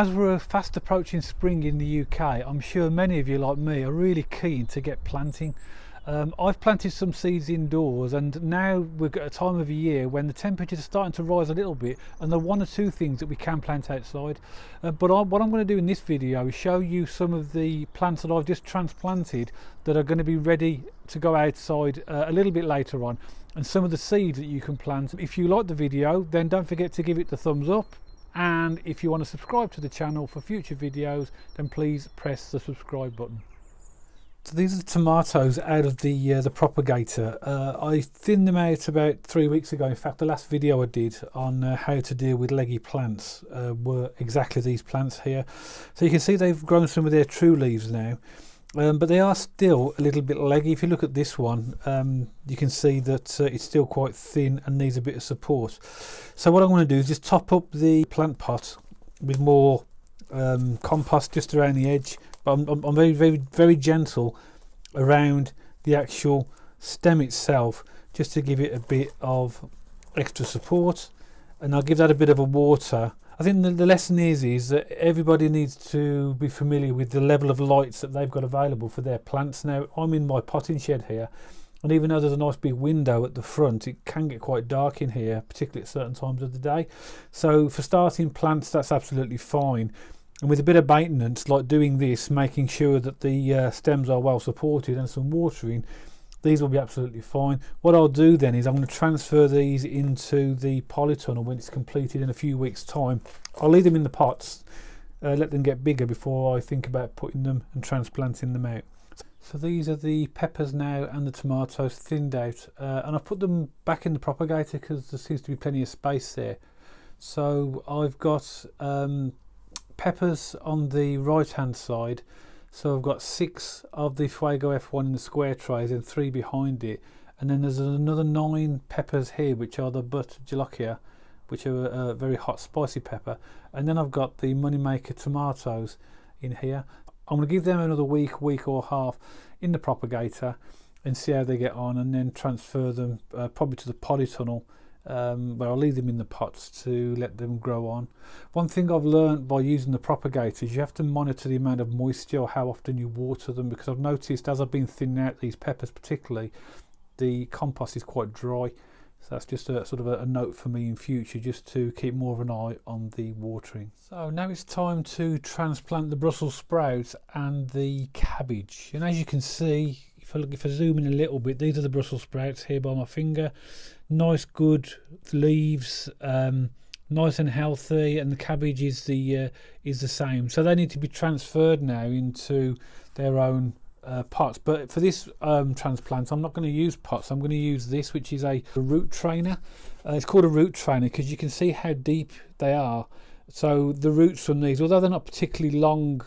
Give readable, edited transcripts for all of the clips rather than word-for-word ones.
As we're fast approaching spring in the UK, I'm sure many of you like me are really keen to get planting. I've planted some seeds indoors, and now we've got a time of the year when the temperatures are starting to rise a little bit, and there are one or two things that we can plant outside. What I'm going to do in this video is show you some of the plants that I've just transplanted that are going to be ready to go outside a little bit later on, and some of the seeds that you can plant. If you like the video, then don't forget to give it the thumbs up. And if you want to subscribe to the channel for future videos, then please press the subscribe button. So these are the tomatoes out of the propagator. I thinned them out about 3 weeks ago. In fact, the last video I did on how to deal with leggy plants were exactly these plants here. So you can see they've grown some of their true leaves now, but they are still a little bit leggy. If you look at this one, you can see that it's still quite thin and needs a bit of support. So what I'm going to do is just top up the plant pot with more compost just around the edge, but I'm very gentle around the actual stem itself, just to give it a bit of extra support, and I'll give that a bit of a water. I think the lesson is that everybody needs to be familiar with the level of lights that they've got available for their plants. Now, I'm in my potting shed here, and even though there's a nice big window at the front, it can get quite dark in here, particularly at certain times of the day. So for starting plants, that's absolutely fine. And with a bit of maintenance, like doing this, making sure that the stems are well supported, and some watering, these will be absolutely fine. What I'll do then is I'm going to transfer these into the polytunnel when it's completed in a few weeks' time. I'll leave them in the pots, let them get bigger before I think about putting them and transplanting them out. So these are the peppers now and the tomatoes thinned out, and I've put them back in the propagator because there seems to be plenty of space there. So I've got peppers on the right hand side. So I've got 6 of the Fuego F1 in the square trays and 3 behind it, and then there's another 9 peppers here, which are the Butt Jolokia, which are a very hot spicy pepper, and then I've got the Moneymaker tomatoes in here. I'm going to give them another week or half in the propagator and see how they get on, and then transfer them probably to the polytunnel, but I'll leave them in the pots to let them grow on. One thing I've learned by using the propagator is you have to monitor the amount of moisture or how often you water them, because I've noticed as I've been thinning out these peppers particularly, the compost is quite dry. So that's just a sort of a note for me in future, just to keep more of an eye on the watering. So now it's time to transplant the Brussels sprouts and the cabbage. And as you can see, if I zoom in a little bit, these are the Brussels sprouts here by my finger. Nice good leaves, nice and healthy, and the cabbage is the same. So they need to be transferred now into their own pots. But for this transplant, I'm not going to use pots. I'm going to use this, which is a root trainer. It's called a root trainer because you can see how deep they are. So the roots from these, although they're not particularly long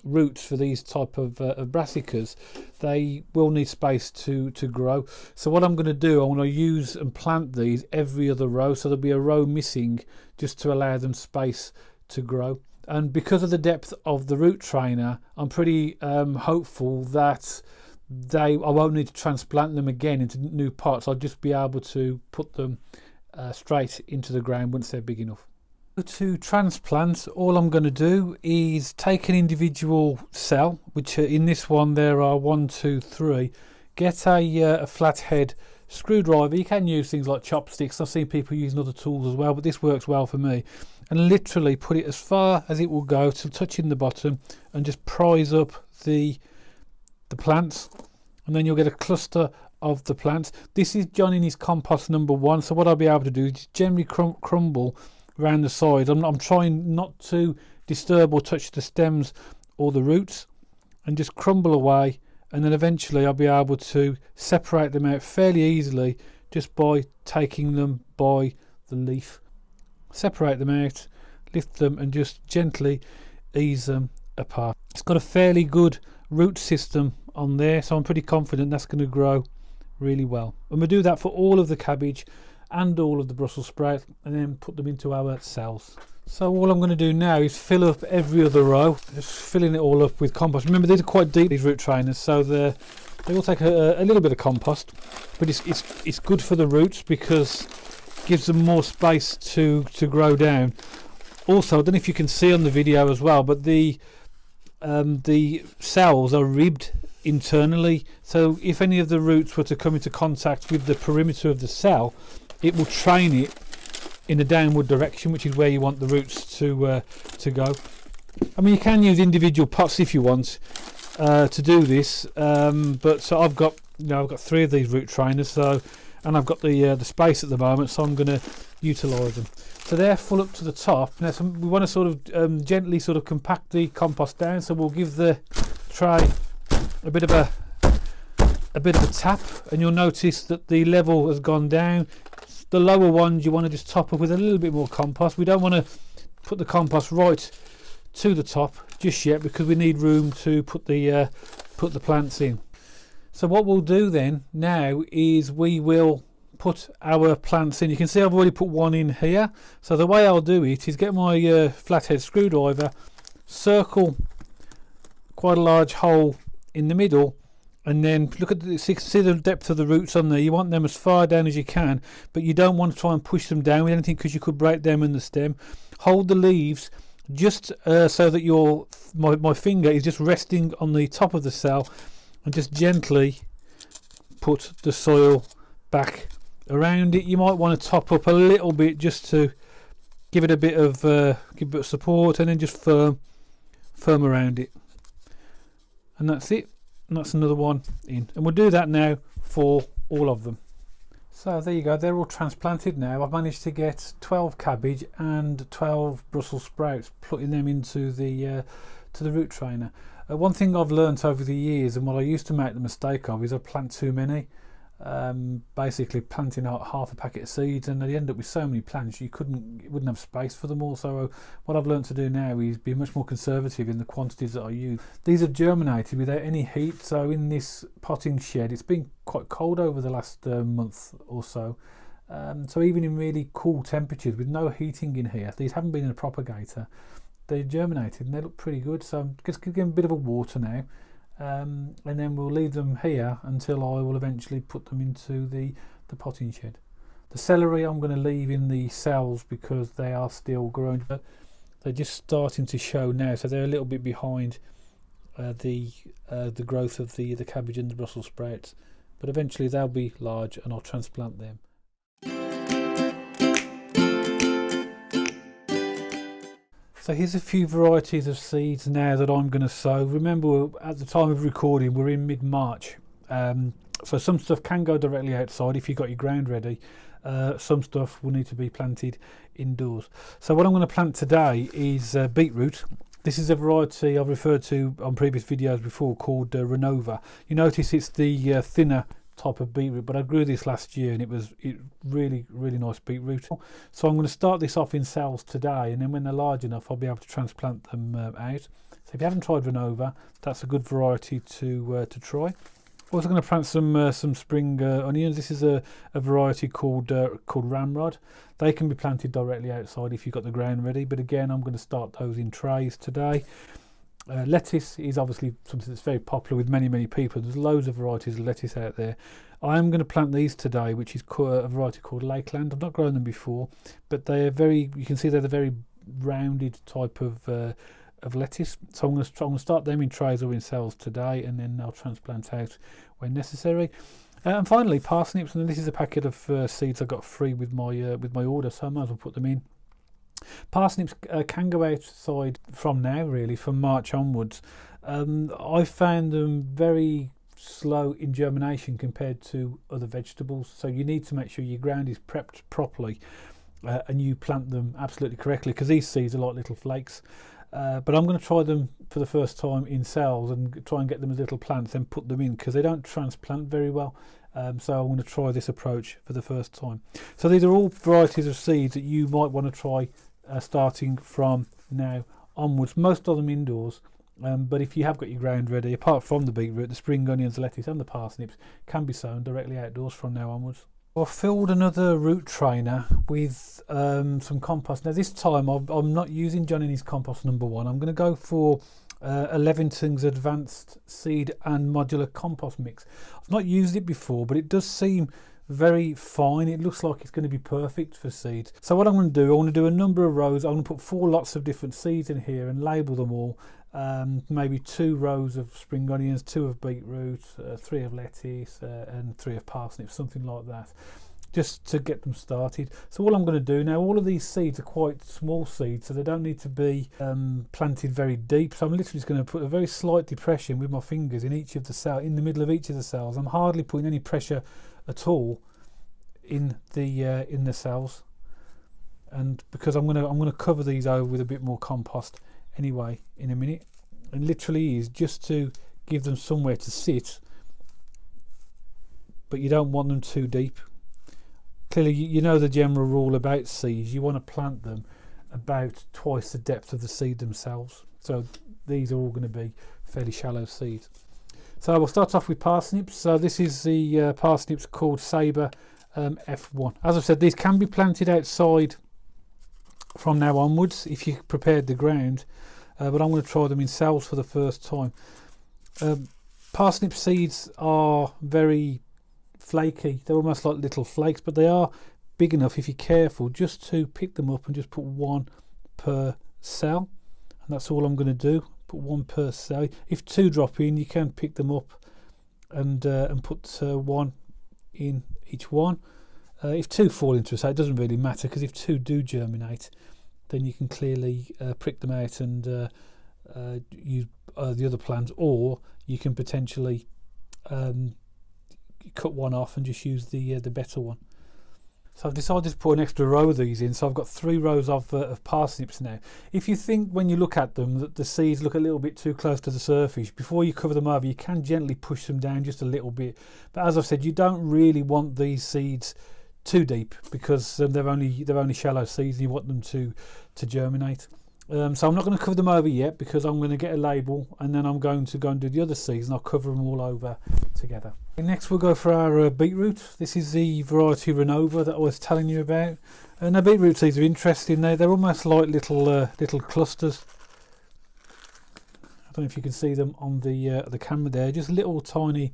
roots for these type of brassicas, they will need space to grow. So what I'm going to do, I want to use and plant these every other row, so there'll be a row missing just to allow them space to grow. And because of the depth of the root trainer, I'm pretty hopeful that I won't need to transplant them again into new pots. I'll just be able to put them straight into the ground once they're big enough. To transplant, all I'm going to do is take an individual cell, which in this one there are 1, 2, 3. Get a flathead screwdriver. You can use things like chopsticks. I've seen people using other tools as well, but this works well for me. And literally put it as far as it will go to touching the bottom, and just prise up the plants, and then you'll get a cluster of the plants. This is John in his compost number 1. So what I'll be able to do is just generally crumble around the sides. I'm trying not to disturb or touch the stems or the roots, and just crumble away, and then eventually I'll be able to separate them out fairly easily just by taking them by the leaf. Separate them out, lift them, and just gently ease them apart. It's got a fairly good root system on there, so I'm pretty confident that's going to grow really well. And we'll do that for all of the cabbage and all of the Brussels sprouts, and then put them into our cells. So all I'm going to do now is fill up every other row, just filling it all up with compost. Remember, these are quite deep, these root trainers, so they will take a little bit of compost, but it's good for the roots because it gives them more space to grow down. Also, I don't know if you can see on the video as well, but the cells are ribbed internally, so if any of the roots were to come into contact with the perimeter of the cell, it will train it in a downward direction, which is where you want the roots to go. I mean, you can use individual pots if you want to do this, but so I've got, I've got 3 of these root trainers, so, and I've got the space at the moment, so I'm going to utilise them. So they're full up to the top. Now we want to sort of gently sort of compact the compost down, so we'll give the tray a bit of a tap, and you'll notice that the level has gone down. The lower ones you want to just top up with a little bit more compost. We don't want to put the compost right to the top just yet, because we need room to put the plants in. So what we'll do then now is we will put our plants in. You can see I've already put one in here. So the way I'll do it is get my flathead screwdriver, circle quite a large hole in the middle, and then look at see the depth of the roots on there. You want them as far down as you can, but you don't want to try and push them down with anything, because you could break them in the stem. Hold the leaves just so that my finger is just resting on the top of the cell, and just gently put the soil back around it. You might want to top up a little bit just to give it a bit of support, and then just firm around it, and that's it. And that's another one in, and we'll do that now for all of them. So there you go, they're all transplanted now. I've managed to get 12 cabbage and 12 Brussels sprouts, putting them into the root trainer. One thing I've learnt over the years, and what I used to make the mistake of, is I plant too many. Basically planting out half a packet of seeds, and you end up with so many plants you wouldn't have space for them all. So what I've learned to do now is be much more conservative in the quantities that I use. These have germinated without any heat, so in this potting shed, it's been quite cold over the last month or so. So even in really cool temperatures with no heating in here, these haven't been in a propagator, they germinated and they look pretty good. So I'm just going to give them a bit of a water now. And then we'll leave them here until I will eventually put them into the potting shed. The celery I'm going to leave in the cells because they are still growing, but they're just starting to show now, so they're a little bit behind the growth of the cabbage and the Brussels sprouts, but eventually they'll be large and I'll transplant them. So here's a few varieties of seeds now that I'm going to sow. Remember, at the time of recording, we're in mid-March. So some stuff can go directly outside if you've got your ground ready. Some stuff will need to be planted indoors. So what I'm going to plant today is beetroot. This is a variety I've referred to on previous videos before called Renova. You notice it's the thinner type of beetroot, but I grew this last year and it really nice beetroot. So I'm going to start this off in cells today, and then when they're large enough I'll be able to transplant them out. So if you haven't tried Renova, that's a good variety to try. Also going to plant some spring onions. This is a variety called Ramrod. They can be planted directly outside if you've got the ground ready, but again I'm going to start those in trays today. Lettuce is obviously something that's very popular with many people. There's loads of varieties of lettuce out there. I'm going to plant these today, which is a variety called Lakeland. I've not grown them before, but they're you can see they're the very rounded type of lettuce. So I'm going to start them in trays or in cells today, and then I'll transplant out when necessary. And finally, parsnips, and this is a packet of seeds I got free with my order, so I might as well put them in. Parsnips can go outside from now, really, from March onwards. I found them very slow in germination compared to other vegetables, so you need to make sure your ground is prepped properly and you plant them absolutely correctly, because these seeds are like little flakes. But I'm going to try them for the first time in cells and try and get them as little plants, then put them in, because they don't transplant very well. So I'm going to try this approach for the first time. So these are all varieties of seeds that you might want to try starting from now onwards. Most of them indoors, but if you have got your ground ready, apart from the beetroot, the spring onions, the lettuce and the parsnips can be sown directly outdoors from now onwards. I filled another root trainer with some compost. Now this time I'm not using John Innes compost number 1. I'm going to go for Levington's Advanced Seed and Modular Compost Mix. I've not used it before, but it does seem very fine. It looks like it's going to be perfect for seeds. So what I'm going to do, I want to do a number of rows. I'm going to put 4 lots of different seeds in here and label them all. Maybe 2 rows of spring onions, 2 of beetroot, 3 of lettuce, and 3 of parsnips, something like that, just to get them started. So all I'm going to do now, all of these seeds are quite small seeds, so they don't need to be planted very deep. So I'm literally just going to put a very slight depression with my fingers in each of the cells, in the middle of each of the cells. I'm hardly putting any pressure at all in the cells, and because I'm going to cover these over with a bit more compost anyway in a minute, and literally is just to give them somewhere to sit, but you don't want them too deep. Clearly, you know the general rule about seeds, you want to plant them about twice the depth of the seed themselves. So these are all going to be fairly shallow seeds. So we'll start off with parsnips. So this is the parsnips called Sabre F1. As I've said, these can be planted outside from now onwards if you prepared the ground, but I'm going to try them in cells for the first time. Parsnip seeds are very flaky. They're almost like little flakes, but they are big enough, if you're careful, just to pick them up and just put 1 per cell, and that's all I'm going to do. Put 1 per cell. If 2 drop in, you can pick them up and put 1 in each one. If 2 fall into a cell, it doesn't really matter, because if 2 do germinate, then you can clearly prick them out and use the other plants, or you can potentially cut 1 off and just use the better one. So I've decided to put an extra row of these in, so I've got 3 rows of parsnips now. If you think when you look at them that the seeds look a little bit too close to the surface, before you cover them over, you can gently push them down just a little bit. But as I've said, you don't really want these seeds too deep, because they're only shallow seeds and you want them to germinate. So I'm not going to cover them over yet, because I'm going to get a label and then I'm going to go and do the other seeds and I'll cover them all over together. Next we'll go for our beetroot. This is the variety Renova that I was telling you about. And the beetroot seeds are interesting. They're almost like little clusters. I don't know if you can see them on the camera there, just little tiny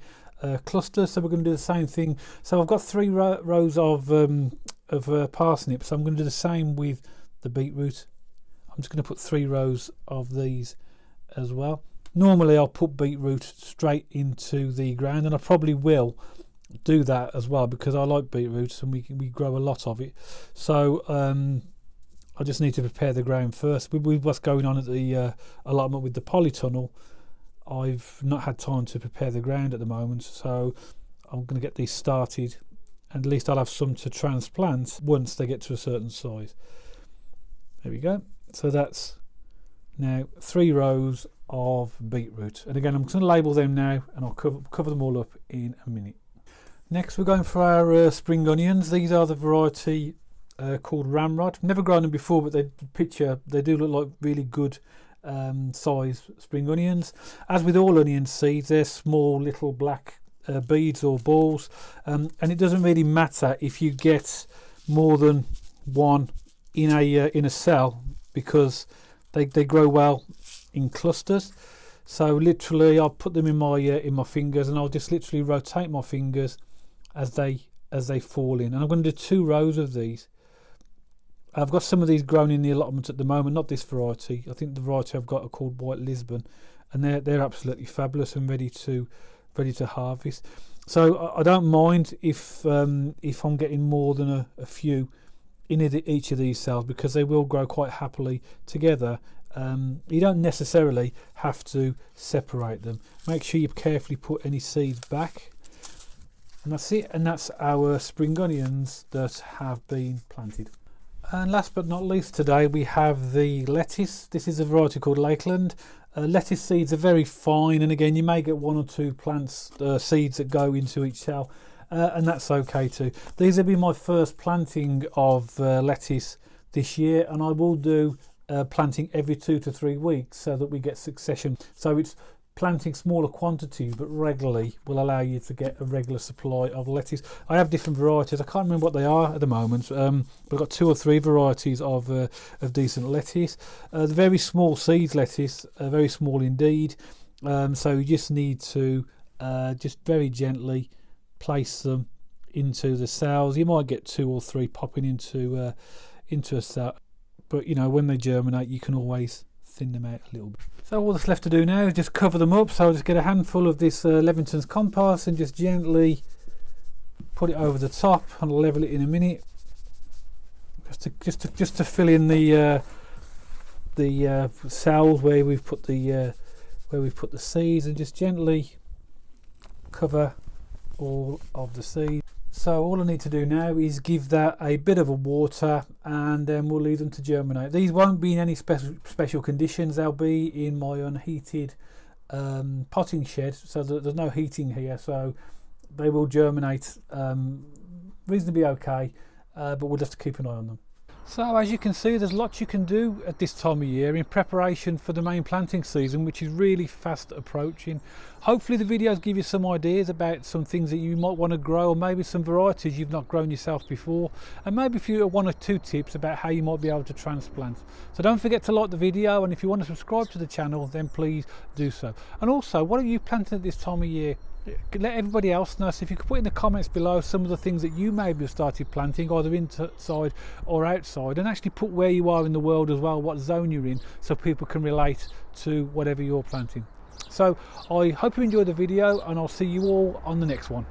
clusters. So we're going to do the same thing. So I've got 3 rows of parsnips. So I'm going to do the same with the beetroot. I'm just going to put 3 rows of these as well. Normally I'll put beetroot straight into the ground, and I probably will do that as well, because I like beetroots and we grow a lot of it. So I just need to prepare the ground first. With what's going on at the allotment with the polytunnel, I've not had time to prepare the ground at the moment, so I'm going to get these started, and at least I'll have some to transplant once they get to a certain size. There we go. So that's now 3 rows of beetroot, and again I'm going to label them now, and I'll cover them all up in a minute. Next we're going for our spring onions. These are the variety called Ramrod. Never grown them before, but they do look like really good size spring onions. As with all onion seeds, they're small little black beads or balls, and it doesn't really matter if you get more than 1 in a cell, because they grow well in clusters. So literally I'll put them in my fingers, and I'll just literally rotate my fingers as they fall in, and I'm going to do 2 rows of these. I've got some of these grown in the allotment at the moment, not this variety. I think the variety I've got are called White Lisbon, and they're absolutely fabulous and ready to harvest. So I don't mind if I'm getting more than a few in each of these cells, because they will grow quite happily together. You don't necessarily have to separate them. Make sure you carefully put any seeds back, and that's it. And that's our spring onions that have been planted. And last but not least, today we have the lettuce. This is a variety called Lakeland. Lettuce seeds are very fine, and again you may get 1 or 2 plants seeds that go into each cell, and that's okay too. These will be my first planting of lettuce this year, and I will do planting every 2 to 3 weeks so that we get succession. So it's planting smaller quantities but regularly will allow you to get a regular supply of lettuce. I have different varieties. I can't remember what they are at the moment, but I've got 2 or 3 varieties of decent lettuce. The very small seeds lettuce, very small indeed, so you just need to just very gently place them into the cells. You might get 2 or 3 popping into a cell, but you know, when they germinate, you can always thin them out a little bit. So all that's left to do now is just cover them up. So I'll just get a handful of this Levington's compost and just gently put it over the top, and I'll level it in a minute, just to fill in the cells where we've put the seeds, and just gently cover all of the seeds. So all I need to do now is give that a bit of a water, and then we'll leave them to germinate. These won't be in any special conditions. They'll be in my unheated potting shed, so there's no heating here, so they will germinate reasonably okay, but we'll have to keep an eye on them. So as you can see, there's lots you can do at this time of year in preparation for the main planting season, which is really fast approaching. Hopefully the videos give you some ideas about some things that you might want to grow, or maybe some varieties you've not grown yourself before, and maybe a few 1 or 2 tips about how you might be able to transplant. So don't forget to like the video, and if you want to subscribe to the channel, then please do so. And also, what are you planting at this time of year? Let everybody else know. So if you could put in the comments below some of the things that you maybe have started planting, either inside or outside, and actually put where you are in the world as well, what zone you're in, so people can relate to whatever you're planting. So I hope you enjoyed the video, and I'll see you all on the next one.